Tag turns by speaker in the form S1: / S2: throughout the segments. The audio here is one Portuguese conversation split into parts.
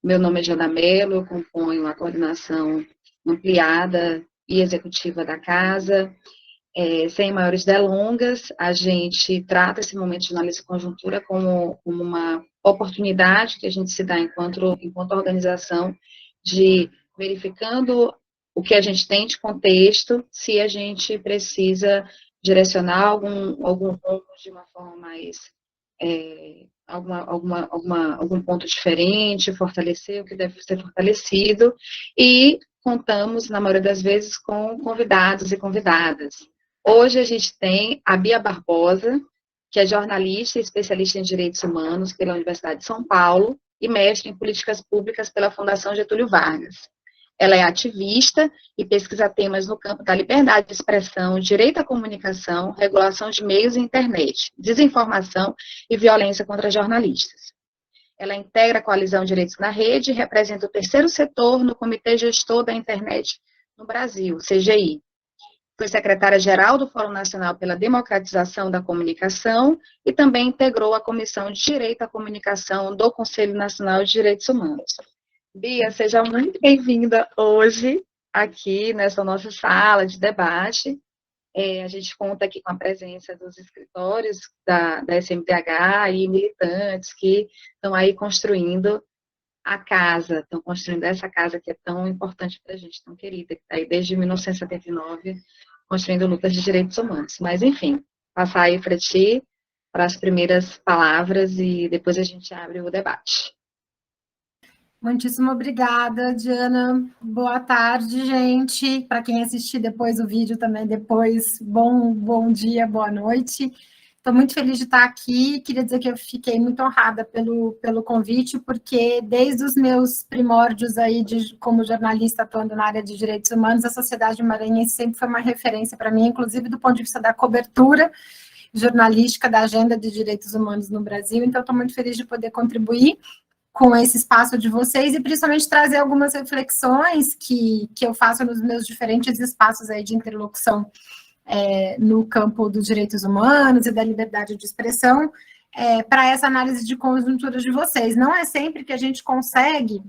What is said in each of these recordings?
S1: Meu nome é Jana Mello, eu componho a coordenação ampliada e executiva da casa. Sem maiores delongas, a gente trata esse momento de análise de conjuntura como uma oportunidade que a gente se dá enquanto organização de verificando o que a gente tem de contexto, se a gente precisa direcionar algum rumo de uma forma mais algum ponto diferente, fortalecer o que deve ser fortalecido, e contamos, na maioria das vezes, com convidados e convidadas. Hoje a gente tem a Bia Barbosa, que é jornalista e especialista em direitos humanos pela Universidade de São Paulo e mestre em políticas públicas pela Fundação Getúlio Vargas. Ela é ativista e pesquisa temas no campo da liberdade de expressão, direito à comunicação, regulação de meios e internet, desinformação e violência contra jornalistas. Ela integra a Coalizão Direitos na Rede e representa o terceiro setor no Comitê Gestor da Internet no Brasil, CGI. Foi secretária-geral do Fórum Nacional pela Democratização da Comunicação e também integrou a Comissão de Direito à Comunicação do Conselho Nacional de Direitos Humanos. Bia, seja muito bem-vinda hoje aqui nessa nossa sala de debate. A gente conta aqui com a presença dos escritórios da SMTH e militantes que estão aí construindo a casa, estão construindo essa casa que é tão importante para a gente, tão querida, que está aí desde 1979, construindo lutas de direitos humanos. Mas, enfim, passar aí para ti, para as primeiras palavras e depois a gente abre o debate.
S2: Muitíssimo obrigada, Diana. Boa tarde, gente. Para quem assistir depois o vídeo também, depois, bom dia, boa noite. Estou muito feliz de estar aqui. Queria dizer que eu fiquei muito honrada pelo convite, porque desde os meus primórdios aí como jornalista atuando na área de direitos humanos, a Sociedade Maranhense sempre foi uma referência para mim, inclusive do ponto de vista da cobertura jornalística da agenda de direitos humanos no Brasil. Então, estou muito feliz de poder contribuir com esse espaço de vocês e principalmente trazer algumas reflexões que eu faço nos meus diferentes espaços aí de interlocução no campo dos direitos humanos e da liberdade de expressão, para essa análise de conjuntura de vocês. Não é sempre que a gente consegue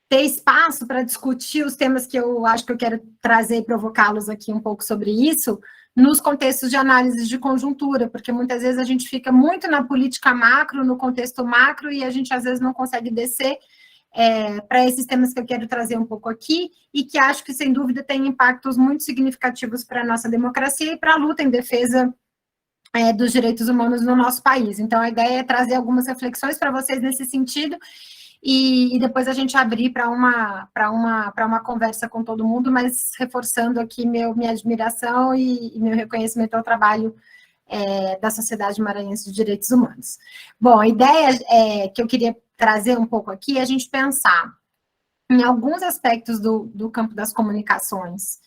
S2: ter espaço para discutir os temas que eu acho que eu quero trazer e provocá-los aqui um pouco sobre isso, nos contextos de análise de conjuntura, porque muitas vezes a gente fica muito na política macro, no contexto macro, e a gente às vezes não consegue descer para esses temas que eu quero trazer um pouco aqui, e que acho que, sem dúvida, tem impactos muito significativos para a nossa democracia e para a luta em defesa dos direitos humanos no nosso país. Então, a ideia é trazer algumas reflexões para vocês nesse sentido, e depois a gente abrir para uma conversa com todo mundo, mas reforçando aqui minha admiração e meu reconhecimento ao trabalho da Sociedade Maranhense de Direitos Humanos. Bom, a ideia que eu queria trazer um pouco aqui é a gente pensar em alguns aspectos do campo das comunicações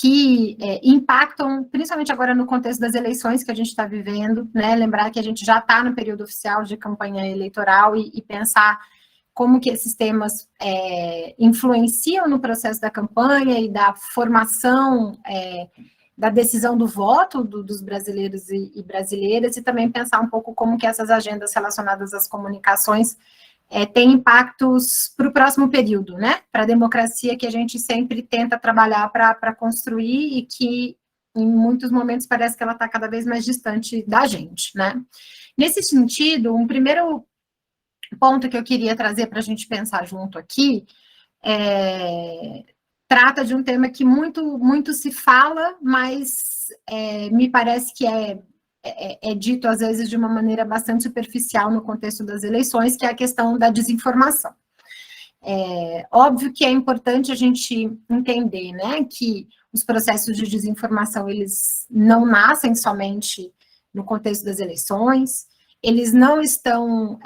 S2: que impactam, principalmente agora no contexto das eleições que a gente está vivendo, né? Lembrar que a gente já está no período oficial de campanha eleitoral e pensar como que esses temas influenciam no processo da campanha e da formação da decisão do voto dos brasileiros e brasileiras, e também pensar um pouco como que essas agendas relacionadas às comunicações têm impactos para o próximo período, né? Para a democracia que a gente sempre tenta trabalhar para construir e que, em muitos momentos, parece que ela está cada vez mais distante da gente, né? Nesse sentido, um primeiro ponto que eu queria trazer para a gente pensar junto aqui trata de um tema que muito se fala, mas me parece que é dito, às vezes, de uma maneira bastante superficial no contexto das eleições, que é a questão da desinformação. Óbvio que é importante a gente entender, né, que os processos de desinformação, eles não nascem somente no contexto das eleições, eles não estão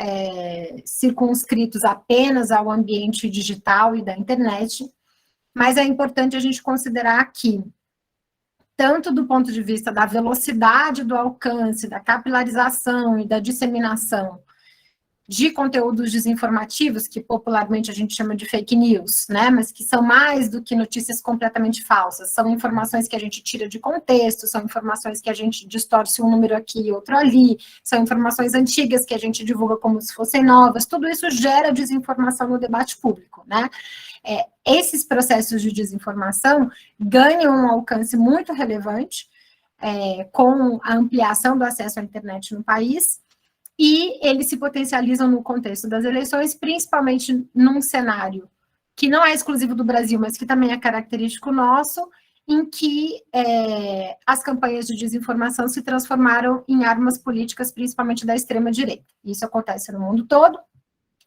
S2: circunscritos apenas ao ambiente digital e da internet, mas é importante a gente considerar que, tanto do ponto de vista da velocidade do alcance, da capilarização e da disseminação de conteúdos desinformativos, que popularmente a gente chama de fake news, né, mas que são mais do que notícias completamente falsas, são informações que a gente tira de contexto, são informações que a gente distorce um número aqui e outro ali, são informações antigas que a gente divulga como se fossem novas, tudo isso gera desinformação no debate público, né. Esses processos de desinformação ganham um alcance muito relevante com a ampliação do acesso à internet no país, e eles se potencializam no contexto das eleições, principalmente num cenário que não é exclusivo do Brasil, mas que também é característico nosso, em que as campanhas de desinformação se transformaram em armas políticas, principalmente da extrema-direita. Isso acontece no mundo todo,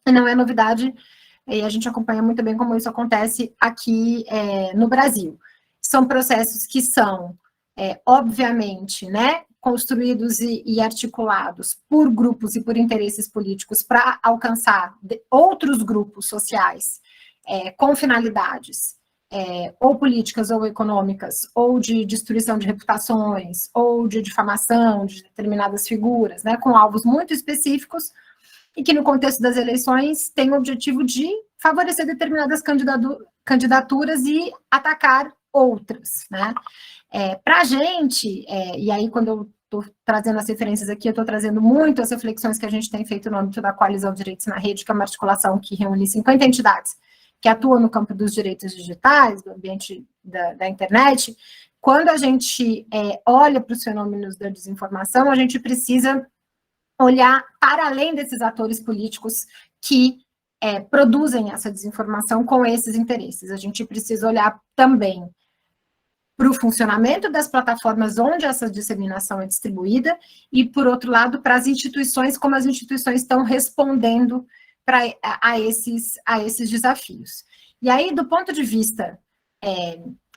S2: e não é novidade, e a gente acompanha muito bem como isso acontece aqui no Brasil. São processos que são, obviamente, né, construídos e articulados por grupos e por interesses políticos para alcançar outros grupos sociais com finalidades ou políticas ou econômicas, ou de destruição de reputações, ou de difamação de determinadas figuras, né, com alvos muito específicos, e que no contexto das eleições tem o objetivo de favorecer determinadas candidaturas e atacar outras, né. Para a gente, e aí quando eu estou trazendo as referências aqui, eu estou trazendo muito as reflexões que a gente tem feito no âmbito da Coalizão Direitos na Rede, que é uma articulação que reúne 50 entidades que atuam no campo dos direitos digitais, do ambiente da internet. Quando a gente olha para os fenômenos da desinformação, a gente precisa olhar para além desses atores políticos que produzem essa desinformação com esses interesses. A gente precisa olhar também para o funcionamento das plataformas onde essa disseminação é distribuída e, por outro lado, para as instituições, como as instituições estão respondendo a esses desafios. E aí, do ponto de vista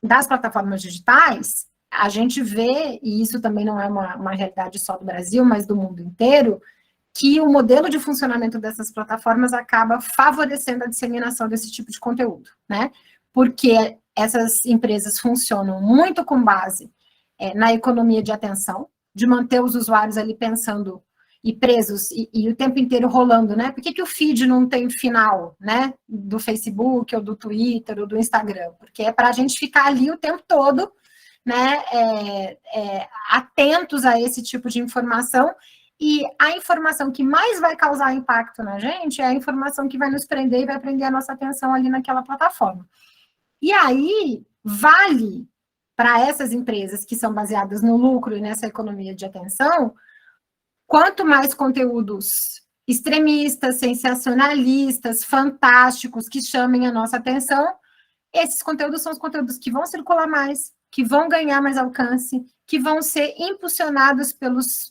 S2: das plataformas digitais, a gente vê, e isso também não é uma realidade só do Brasil, mas do mundo inteiro, que o modelo de funcionamento dessas plataformas acaba favorecendo a disseminação desse tipo de conteúdo, né? Porque essas empresas funcionam muito com base na economia de atenção, de manter os usuários ali pensando e presos, e o tempo inteiro rolando, né? Por que o feed não tem final, né? Do Facebook, ou do Twitter, ou do Instagram? Porque é para a gente ficar ali o tempo todo, né? Atentos a esse tipo de informação, e a informação que mais vai causar impacto na gente é a informação que vai nos prender e vai prender a nossa atenção ali naquela plataforma. E aí, vale para essas empresas que são baseadas no lucro e nessa economia de atenção, quanto mais conteúdos extremistas, sensacionalistas, fantásticos, que chamem a nossa atenção, esses conteúdos são os conteúdos que vão circular mais, que vão ganhar mais alcance, que vão ser impulsionados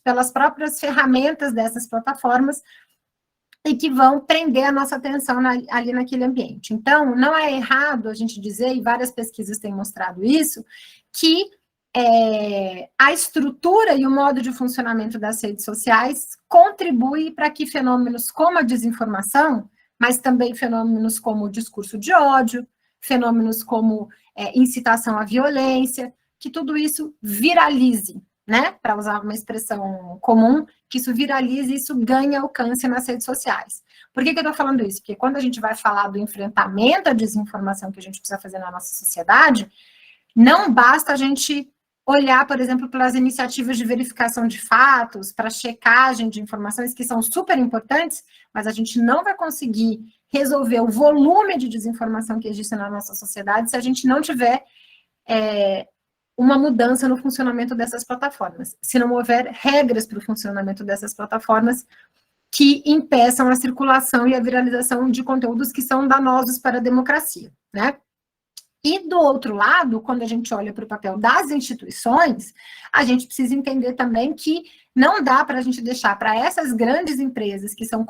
S2: pelas próprias ferramentas dessas plataformas, e que vão prender a nossa atenção ali naquele ambiente. Então, não é errado a gente dizer, e várias pesquisas têm mostrado isso, que a estrutura e o modo de funcionamento das redes sociais contribui para que fenômenos como a desinformação, mas também fenômenos como o discurso de ódio, fenômenos como incitação à violência, que tudo isso viralize, né? Para usar uma expressão comum, que isso viralize e isso ganhe alcance nas redes sociais. Por que eu estou falando isso? Porque quando a gente vai falar do enfrentamento à desinformação que a gente precisa fazer na nossa sociedade, não basta a gente olhar, por exemplo, pelas iniciativas de verificação de fatos, para checagem de informações que são super importantes, mas a gente não vai conseguir resolver o volume de desinformação que existe na nossa sociedade se a gente não tiver uma mudança no funcionamento dessas plataformas, se não houver regras para o funcionamento dessas plataformas que impeçam a circulação e a viralização de conteúdos que são danosos para a democracia, né? E, do outro lado, quando a gente olha para o papel das instituições, a gente precisa entender também que não dá para a gente deixar para essas grandes empresas, que são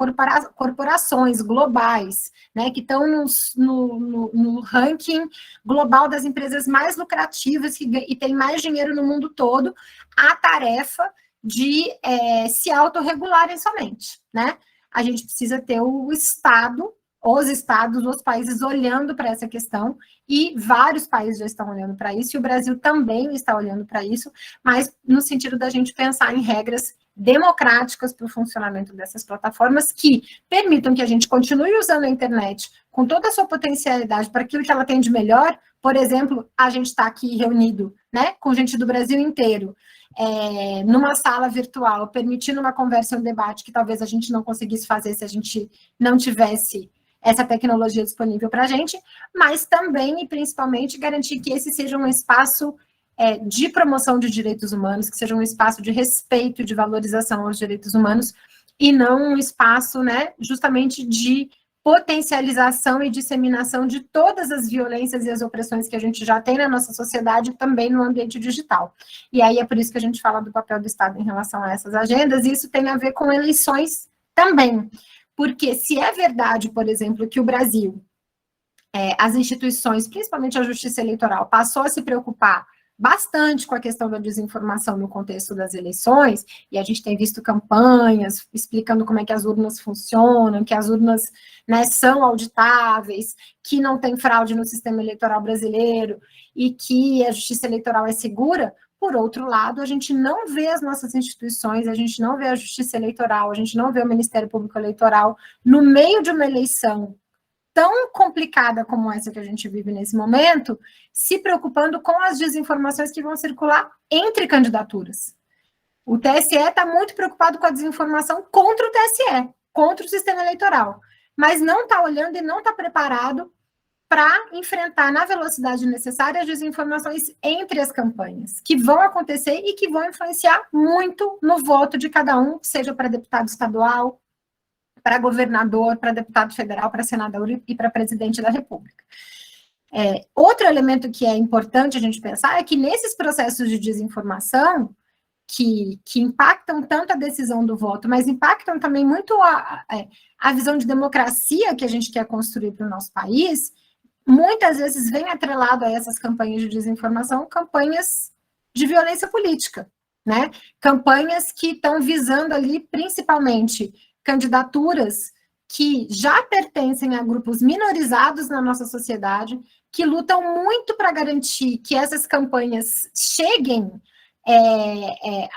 S2: corporações globais, né, que estão no ranking global das empresas mais lucrativas e tem mais dinheiro no mundo todo, a tarefa de se autorregularem somente, né? A gente precisa ter o Estado os estados, os países olhando para essa questão, e vários países já estão olhando para isso, e o Brasil também está olhando para isso, mas no sentido da gente pensar em regras democráticas para o funcionamento dessas plataformas que permitam que a gente continue usando a internet com toda a sua potencialidade para aquilo que ela tem de melhor. Por exemplo, a gente está aqui reunido, né, com gente do Brasil inteiro, numa sala virtual, permitindo uma conversa e um debate que talvez a gente não conseguisse fazer se a gente não tivesse essa tecnologia disponível para a gente, mas também e principalmente garantir que esse seja um espaço de promoção de direitos humanos, que seja um espaço de respeito e de valorização aos direitos humanos, e não um espaço, né, justamente de potencialização e disseminação de todas as violências e as opressões que a gente já tem na nossa sociedade, também no ambiente digital. E aí é por isso que a gente fala do papel do Estado em relação a essas agendas, e isso tem a ver com eleições também. Porque se é verdade, por exemplo, que o Brasil, as instituições, principalmente a Justiça Eleitoral, passou a se preocupar bastante com a questão da desinformação no contexto das eleições, e a gente tem visto campanhas explicando como é que as urnas funcionam, que as urnas, né, são auditáveis, que não tem fraude no sistema eleitoral brasileiro, e que a Justiça Eleitoral é segura. Por outro lado, a gente não vê as nossas instituições, a gente não vê a Justiça Eleitoral, a gente não vê o Ministério Público Eleitoral no meio de uma eleição tão complicada como essa que a gente vive nesse momento, se preocupando com as desinformações que vão circular entre candidaturas. O TSE está muito preocupado com a desinformação contra o TSE, contra o sistema eleitoral, mas não está olhando e não está preparado para enfrentar na velocidade necessária as desinformações entre as campanhas, que vão acontecer e que vão influenciar muito no voto de cada um, seja para deputado estadual, para governador, para deputado federal, para senador e para presidente da República. Outro elemento que é importante a gente pensar é que nesses processos de desinformação, que impactam tanto a decisão do voto, mas impactam também muito a visão de democracia que a gente quer construir para o nosso país, muitas vezes vem atrelado a essas campanhas de desinformação, campanhas de violência política, né? Campanhas que estão visando ali, principalmente, candidaturas que já pertencem a grupos minorizados na nossa sociedade, que lutam muito para garantir que essas campanhas cheguem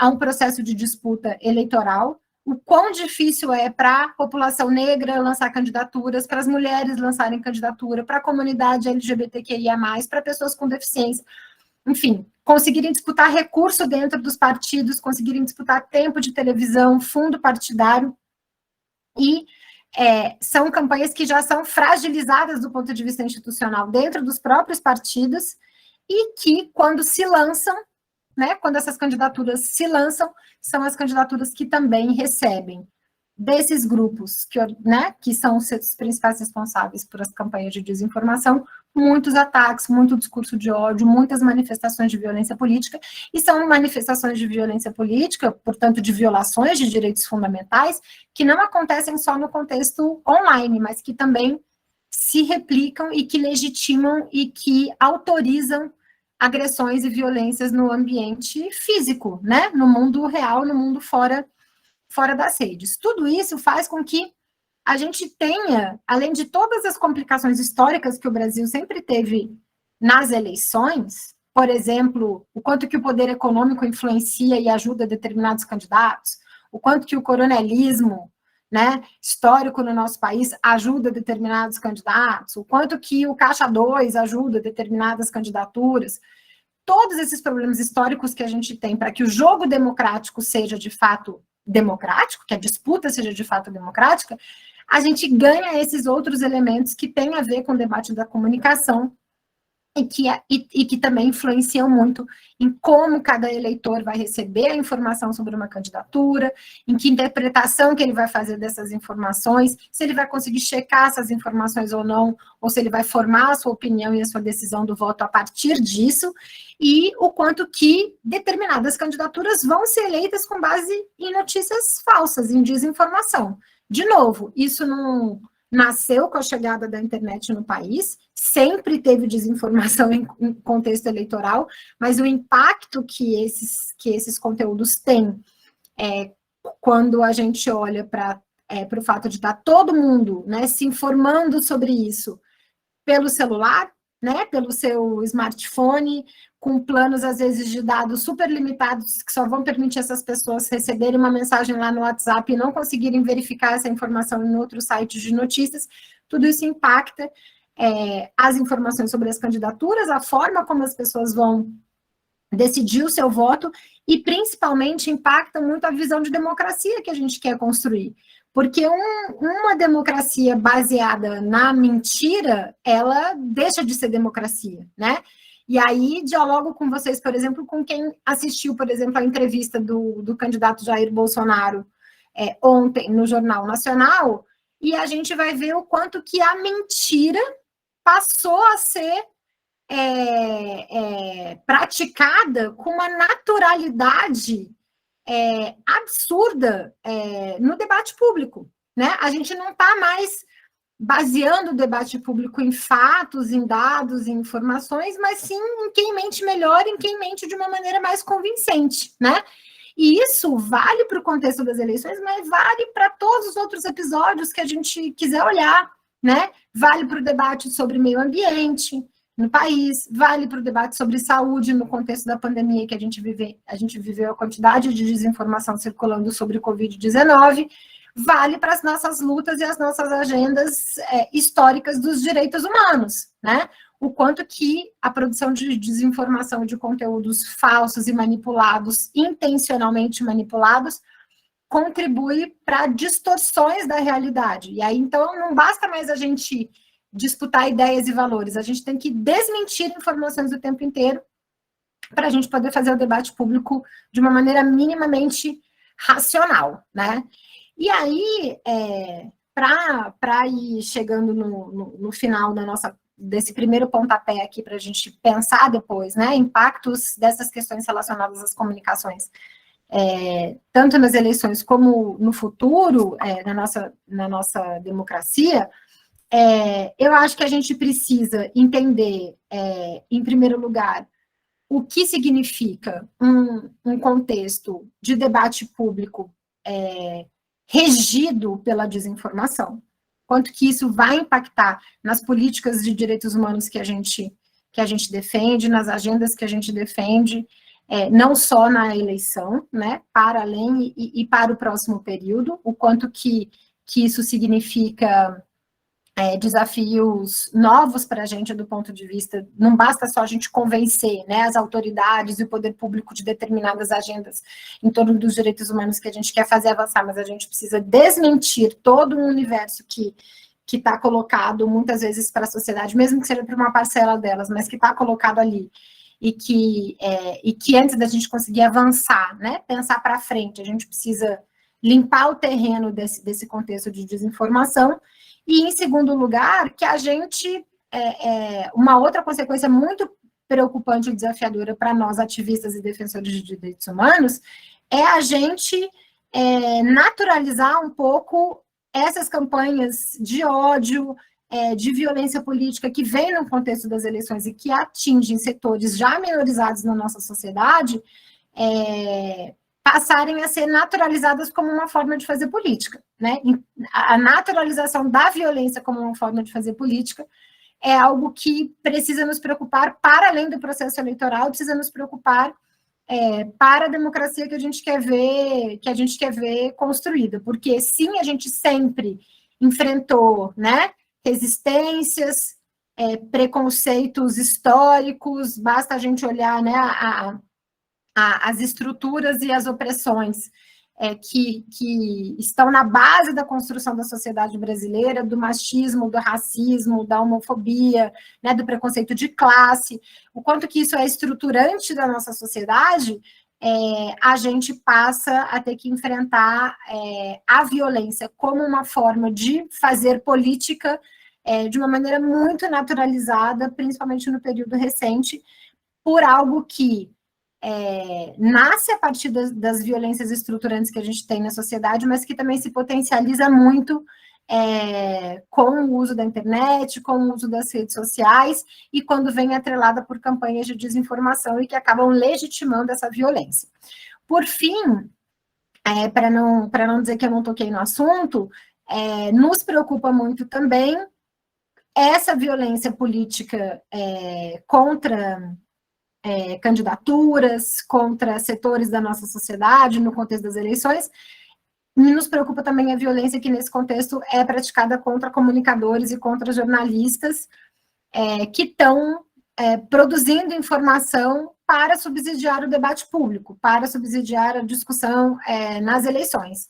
S2: a um processo de disputa eleitoral, o quão difícil é para a população negra lançar candidaturas, para as mulheres lançarem candidatura, para a comunidade LGBTQIA+, para pessoas com deficiência, enfim, conseguirem disputar recurso dentro dos partidos, conseguirem disputar tempo de televisão, fundo partidário, e são campanhas que já são fragilizadas do ponto de vista institucional dentro dos próprios partidos, e que, quando se lançam, né, quando essas candidaturas se lançam, são as candidaturas que também recebem desses grupos, que são os principais responsáveis por as campanhas de desinformação, muitos ataques, muito discurso de ódio, muitas manifestações de violência política, e são manifestações de violência política, portanto, de violações de direitos fundamentais, que não acontecem só no contexto online, mas que também se replicam e que legitimam e que autorizam agressões e violências no ambiente físico, né? No mundo real, no mundo fora das redes. Tudo isso faz com que a gente tenha, além de todas as complicações históricas que o Brasil sempre teve nas eleições, por exemplo, o quanto que o poder econômico influencia e ajuda determinados candidatos, o quanto que o coronelismo, né, histórico no nosso país ajuda determinados candidatos, o quanto que o Caixa 2 ajuda determinadas candidaturas, todos esses problemas históricos que a gente tem para que o jogo democrático seja de fato democrático, que a disputa seja de fato democrática, a gente ganha esses outros elementos que têm a ver com o debate da comunicação e que também influenciam muito em como cada eleitor vai receber a informação sobre uma candidatura, em que interpretação que ele vai fazer dessas informações, se ele vai conseguir checar essas informações ou não, ou se ele vai formar a sua opinião e a sua decisão do voto a partir disso, e o quanto que determinadas candidaturas vão ser eleitas com base em notícias falsas, em desinformação. De novo, isso não nasceu com a chegada da internet no país, sempre teve desinformação em contexto eleitoral, mas o impacto que esses conteúdos têm quando a gente olha para para o fato de estar todo mundo, né, se informando sobre isso pelo celular, né, pelo seu smartphone, com planos, às vezes, de dados super limitados, que só vão permitir essas pessoas receberem uma mensagem lá no WhatsApp e não conseguirem verificar essa informação em outros sites de notícias. Tudo isso impacta as informações sobre as candidaturas, a forma como as pessoas vão decidir o seu voto, e principalmente impacta muito a visão de democracia que a gente quer construir. Porque uma democracia baseada na mentira, ela deixa de ser democracia, né? E aí, dialogo com vocês, por exemplo, com quem assistiu, por exemplo, a entrevista do candidato Jair Bolsonaro ontem no Jornal Nacional, e a gente vai ver o quanto que a mentira passou a ser praticada com uma naturalidade absurda no debate público, né? A gente não está mais baseando o debate público em fatos, em dados, em informações, mas sim em quem mente melhor, em quem mente de uma maneira mais convincente, né? E isso vale para o contexto das eleições, mas vale para todos os outros episódios que a gente quiser olhar, né? Vale para o debate sobre meio ambiente no país, vale para o debate sobre saúde no contexto da pandemia que a gente viveu a quantidade de desinformação circulando sobre o Covid-19, vale para as nossas lutas e as nossas agendas históricas dos direitos humanos, né? O quanto que a produção de desinformação, de conteúdos falsos e manipulados, intencionalmente manipulados, contribui para distorções da realidade. E aí, então, não basta mais a gente disputar ideias e valores, a gente tem que desmentir informações o tempo inteiro para a gente poder fazer o debate público de uma maneira minimamente racional, né? E aí, para ir chegando no final desse primeiro pontapé aqui, para a gente pensar depois, né, impactos dessas questões relacionadas às comunicações, tanto nas eleições como no futuro, na nossa democracia, eu acho que a gente precisa entender, em primeiro lugar, o que significa um contexto de debate público regido pela desinformação, quanto que isso vai impactar nas políticas de direitos humanos que a gente defende, nas agendas que a gente defende, não só na eleição, né, para além e para o próximo período, o quanto que isso significa desafios novos para a gente do ponto de vista, não basta só a gente convencer, né, as autoridades e o poder público de determinadas agendas em torno dos direitos humanos que a gente quer fazer avançar, mas a gente precisa desmentir todo um universo que está colocado muitas vezes para a sociedade, mesmo que seja para uma parcela delas, mas que está colocado ali, e que antes da gente conseguir avançar, né, pensar para frente, a gente precisa limpar o terreno desse contexto de desinformação. E, em segundo lugar, que a gente, uma outra consequência muito preocupante e desafiadora para nós, ativistas e defensores de direitos humanos, é a gente naturalizar um pouco essas campanhas de ódio, de violência política que vem no contexto das eleições e que atingem setores já minorizados na nossa sociedade, passarem a ser naturalizadas como uma forma de fazer política, né? A naturalização da violência como uma forma de fazer política é algo que precisa nos preocupar para além do processo eleitoral, precisa nos preocupar para a democracia que a gente quer ver construída, porque sim, a gente sempre enfrentou, né, resistências, preconceitos históricos, basta a gente olhar, né, as estruturas e as opressões que estão na base da construção da sociedade brasileira, do machismo, do racismo, da homofobia, né, do preconceito de classe, o quanto que isso é estruturante da nossa sociedade, a gente passa a ter que enfrentar a violência como uma forma de fazer política de uma maneira muito naturalizada, principalmente no período recente, por algo que nasce a partir das violências estruturantes que a gente tem na sociedade, mas que também se potencializa muito com o uso da internet, com o uso das redes sociais, e quando vem atrelada por campanhas de desinformação e que acabam legitimando essa violência. Por fim, para não dizer que eu não toquei no assunto, nos preocupa muito também essa violência política contra candidaturas, contra setores da nossa sociedade, no contexto das eleições. Nos preocupa também a violência que, nesse contexto, é praticada contra comunicadores e contra jornalistas que estão produzindo informação para subsidiar o debate público, para subsidiar a discussão nas eleições.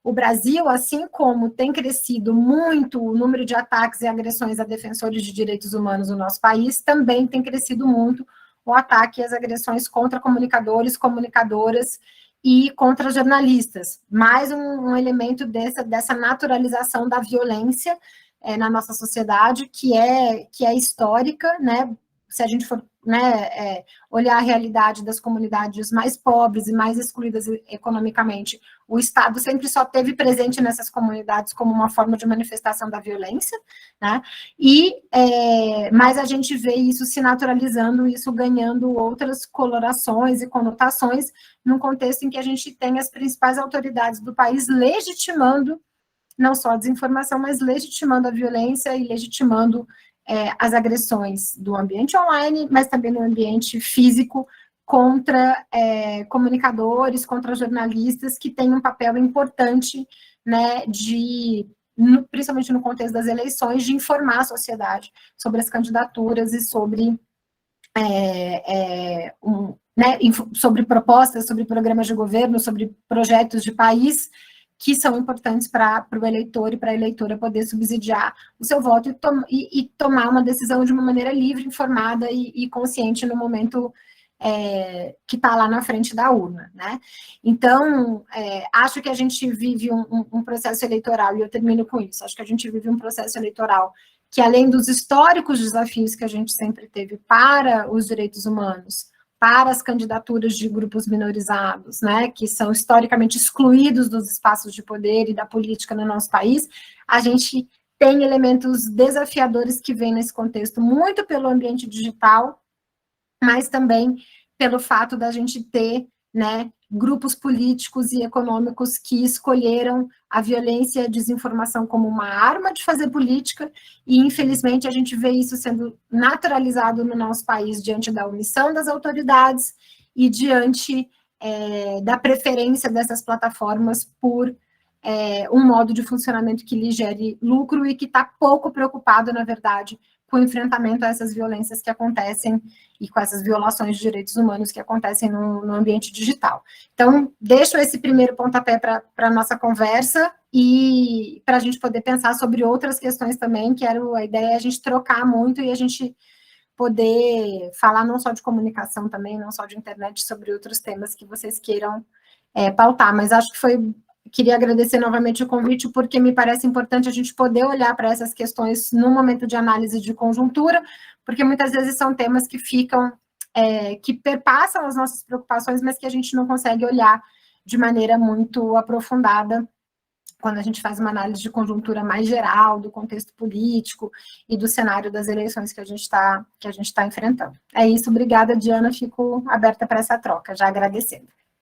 S2: O Brasil, assim como tem crescido muito o número de ataques e agressões a defensores de direitos humanos no nosso país, também tem crescido muito o ataque e as agressões contra comunicadores, comunicadoras e contra jornalistas. Mais um elemento dessa naturalização da violência na nossa sociedade, que é histórica, né? Se a gente for olhar a realidade das comunidades mais pobres e mais excluídas economicamente, o Estado sempre só teve presente nessas comunidades como uma forma de manifestação da violência, né? Mas a gente vê isso se naturalizando, isso ganhando outras colorações e conotações, num contexto em que a gente tem as principais autoridades do país legitimando não só a desinformação, mas legitimando a violência e legitimando as agressões do ambiente online, mas também no ambiente físico, contra comunicadores, contra jornalistas, que têm um papel importante, né, principalmente no contexto das eleições, de informar a sociedade sobre as candidaturas e sobre sobre propostas, sobre programas de governo, sobre projetos de país, que são importantes para o eleitor e para a eleitora poder subsidiar o seu voto e tomar uma decisão de uma maneira livre, informada e consciente no momento que está lá na frente da urna, né? Então, acho que a gente vive um processo eleitoral, e eu termino com isso, acho que a gente vive um processo eleitoral que, além dos históricos desafios que a gente sempre teve para os direitos humanos, para as candidaturas de grupos minorizados, né, que são historicamente excluídos dos espaços de poder e da política no nosso país, a gente tem elementos desafiadores que vêm nesse contexto, muito pelo ambiente digital, mas também pelo fato da gente ter, né, grupos políticos e econômicos que escolheram a violência e a desinformação como uma arma de fazer política, e infelizmente a gente vê isso sendo naturalizado no nosso país diante da omissão das autoridades e diante da preferência dessas plataformas por um modo de funcionamento que lhe gere lucro e que está pouco preocupado, na verdade, com o enfrentamento a essas violências que acontecem e com essas violações de direitos humanos que acontecem no ambiente digital. Então, deixo esse primeiro pontapé para a nossa conversa e para a gente poder pensar sobre outras questões também, que a ideia é a gente trocar muito e a gente poder falar não só de comunicação também, não só de internet, sobre outros temas que vocês queiram pautar, mas acho que queria agradecer novamente o convite, porque me parece importante a gente poder olhar para essas questões no momento de análise de conjuntura, porque muitas vezes são temas que ficam, que perpassam as nossas preocupações, mas que a gente não consegue olhar de maneira muito aprofundada quando a gente faz uma análise de conjuntura mais geral, do contexto político e do cenário das eleições que a gente está enfrentando. É isso, obrigada, Diana, fico aberta para essa troca, já agradecendo.